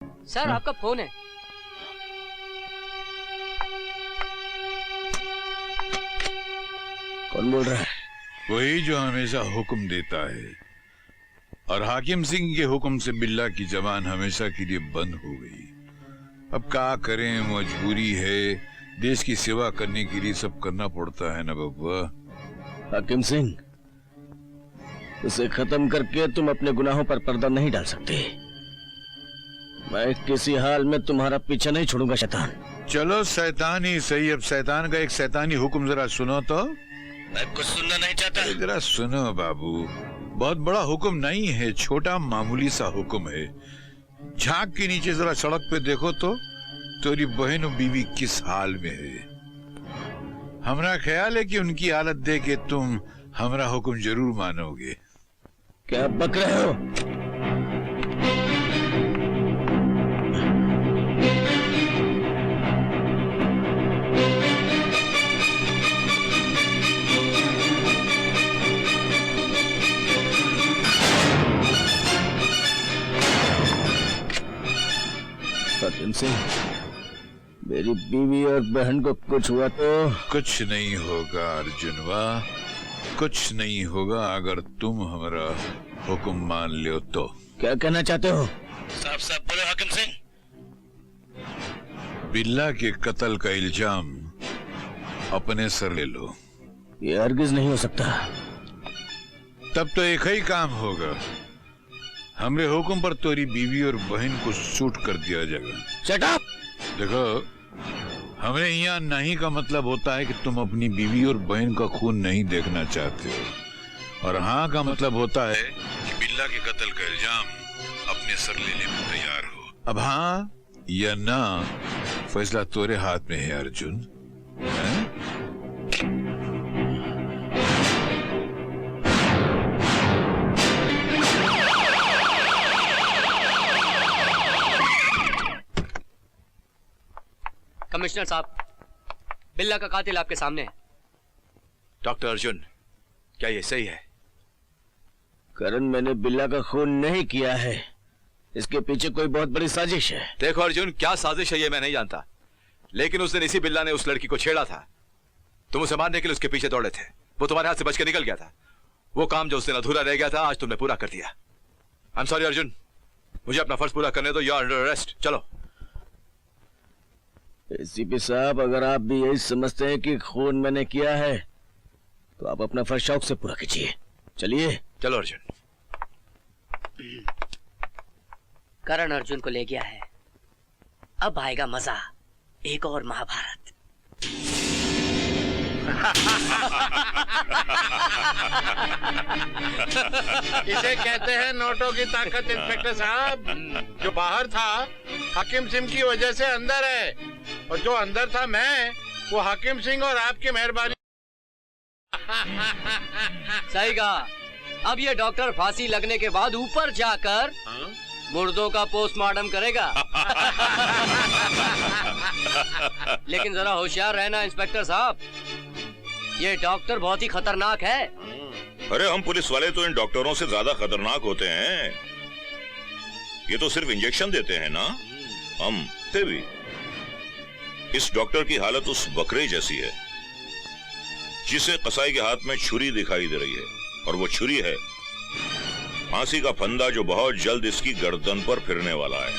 Sir आपका phone है। कौन बोल रहा है? वही जो हमेशा हुक्म देता है, और हाकिम सिंह के हुक्म से बिल्ला की जबान हमेशा के लिए बंद हो गई। अब क्या करें, मजबूरी है, देश की सेवा करने के लिए सब करना पड़ता है ना बब्बा। हाकिम सिंह, उसे खत्म करके तुम अपने गुनाहों पर पर्दा नहीं डाल सकते। मैं किसी हाल में तुम्हारा पीछा नहीं छोड़ूंगा शैतान। चलो शैतान ही सही, अब शैतान का एक शैतानी हुक्म जरा सुनो तो। मैं कुछ सुनना नहीं चाहता। जरा सुनो बाबू, बहुत बड़ा हुक्म नहीं है, छोटा मामूली सा हुक्म है। झांक के नीचे जरा सड़क पे देखो तो तेरी बहन और बीवी किस हाल में है। हमारा ख्याल है कि उनकी हालत देख के तुम हमारा हुक्म जरूर मानोगे। क्या बक रहे हो? हाकिम सिंह, मेरी बीवी और बहन को कुछ हुआ तो? कुछ नहीं होगा अर्जुनवा, कुछ नहीं होगा अगर तुम हमारा हुक्म मान लो तो। क्या कहना चाहते हो? साफ साफ बोलो हाकिम सिंह। बिल्ला के कत्ल का इल्जाम अपने सर ले लो। ये हरगिज नहीं हो सकता। तब तो एक ही काम होगा, हमरे हुक्म पर तेरी बीवी और बहन को शूट कर दिया जाएगा। Shut up! देखो, हमें यहाँ नहीं का मतलब होता है कि तुम अपनी बीवी और बहन का खून नहीं देखना चाहते हो, और हाँ का मतलब होता है कि बिल्ला के कत्ल का इल्जाम अपने सर लेने में तैयार हो। अब हाँ या ना फैसला तेरे हाथ में है अर्जुन। है? कमिश्नर साहब, बिल्ला का कातिल आपके सामने है। डॉक्टर अर्जुन, क्या ये सही है? करण, मैंने बिल्ला का खून नहीं किया है। इसके पीछे कोई बहुत बड़ी साजिश है। देखो अर्जुन, क्या साजिश है ये मैं नहीं जानता, लेकिन उस दिन इसी बिल्ला ने उस लड़की को छेड़ा था। तुम उसे मारने के लिए उसके पीछे दौड़े थे, वो तुम्हारे हाथ से बच के निकल गया था। वो काम जो उस दिन अधूरा रह गया था, आज तुमने पूरा कर दिया। आई एम सॉरी अर्जुन, मुझे अपना फर्ज पूरा करने दो। You are under arrest. चलो। एसीपी साहब, अगर आप भी यही समझते हैं कि खून मैंने किया है तो आप अपना फर्ज शौक से पूरा कीजिए। चलिए। चलो अर्जुन। करण अर्जुन को ले गया है, अब आएगा मजा, एक और महाभारत। इसे कहते हैं नोटों की ताकत इंस्पेक्टर साहब। जो बाहर था हाकिम सिंह की वजह से अंदर है, और जो अंदर था मैं, वो हाकिम सिंह और आपकी मेहरबानी। सही कहा। अब ये डॉक्टर फांसी लगने के बाद ऊपर जाकर मुर्दों का पोस्टमार्टम करेगा। लेकिन जरा होशियार रहना इंस्पेक्टर साहब, ये डॉक्टर बहुत ही खतरनाक है। अरे हम पुलिस वाले तो इन डॉक्टरों से ज्यादा खतरनाक होते हैं। ये तो सिर्फ इंजेक्शन देते हैं ना, हम थे भी। इस डॉक्टर की हालत उस बकरे जैसी है जिसे कसाई के हाथ में छुरी दिखाई दे रही है, और वो छुरी है फांसी का फंदा जो बहुत जल्द इसकी गर्दन पर फिरने वाला है।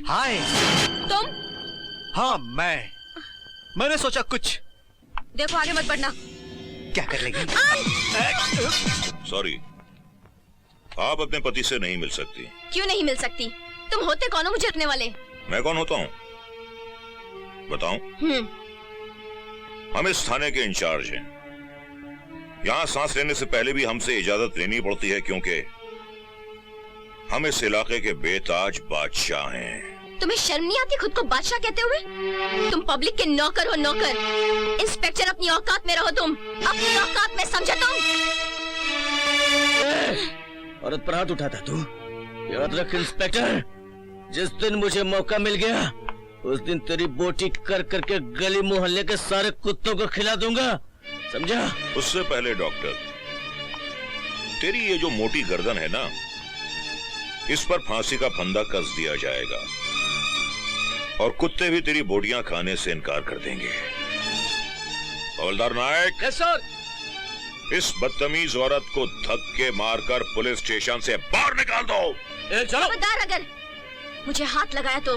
हाय। तुम? हाँ मैंने सोचा कुछ। देखो आगे मत बढ़ना। क्या कर लेगी? सॉरी, आप अपने पति से नहीं मिल सकती। क्यों नहीं मिल सकती? तुम होते कौन हो मुझे रखने वाले? मैं कौन होता हूँ बताऊं? हम इस थाने के इंचार्ज हैं। यहाँ सांस लेने से पहले भी हमसे इजाजत लेनी पड़ती है, क्योंकि हम इस इलाके के बेताज बादशाह हैं। तुम्हें शर्म नहीं आती खुद को बादशाह कहते हुए? तुम पब्लिक के नौकर हो, नौकर। इंस्पेक्टर अपनी औकात में रहो, तुम अपनी औकात में, समझा तुम? औरत पर हाथ उठाता तू? याद रख इंस्पेक्टर, जिस दिन मुझे मौका मिल गया उस दिन तेरी बोटी कर करके गली मोहल्ले के सारे कुत्तों को खिला दूंगा, समझा? उससे पहले डॉक्टर, तेरी ये जो मोटी गर्दन है ना, इस पर फांसी का फंदा कस दिया जाएगा और कुत्ते भी तेरी बोटियां खाने से इनकार कर देंगे। हवलदार नायक, यस सर। इस बदतमीज औरत को धक्के मारकर पुलिस स्टेशन से बाहर निकाल दो। चलो। खबरदार, अगर मुझे हाथ लगाया तो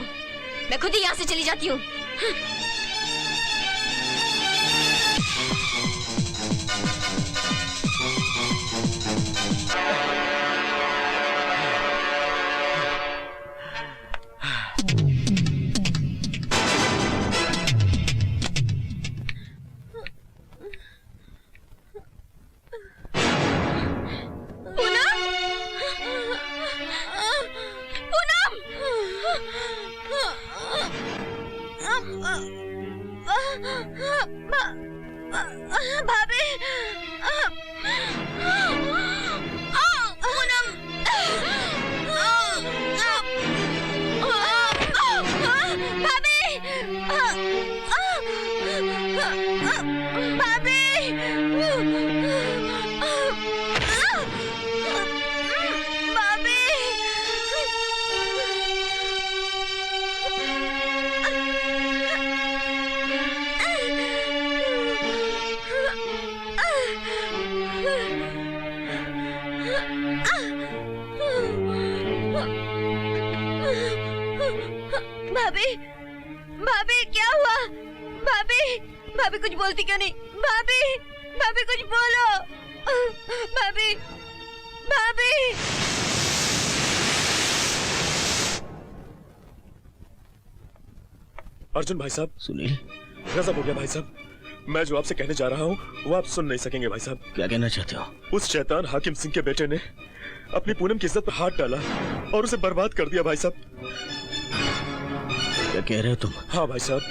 मैं खुद ही यहाँ से चली जाती हूँ। भाभी, पूनम, भाभी, भाभी क्या हुआ? भाभी, भाभी कुछ बोलती क्यों नहीं? भाभी, भाभी कुछ बोलो। भाभी, भाभी। अर्जुन भाई साहब, सुनील, गजब हो गया भाई साहब। मैं जो आपसे कहने जा रहा हूँ वो आप सुन नहीं सकेंगे भाई साहब। क्या कहना चाहते हो? उस शैतान हाकिम सिंह के बेटे ने अपनी पूनम की इज्जत पर हाथ डाला और उसे बर्बाद कर दिया भाई साहब। क्या कह रहे हो तुम? हाँ भाई साहब,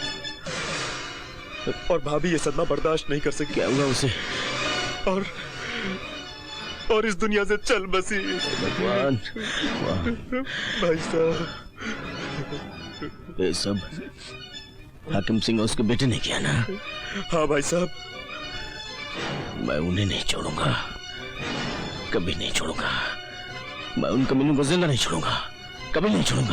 और भाभी ये सदमा बर्दाश्त नहीं कर सकी। क्या हुआ उसे? और इस दुनिया से चल बसी। भगवान, वाह। भाई साहब, ये सब हाकिम सिंह और उसके बेटे ने किया ना? हाँ भाई साहब। मैं उन्हें नहीं छोड़ूंगा, कभी नहीं छोड़ूंगा। मैं उन कमीनों को जिंदा नहीं छोड़ूंगा, कभी नहीं छोड़ूंगा।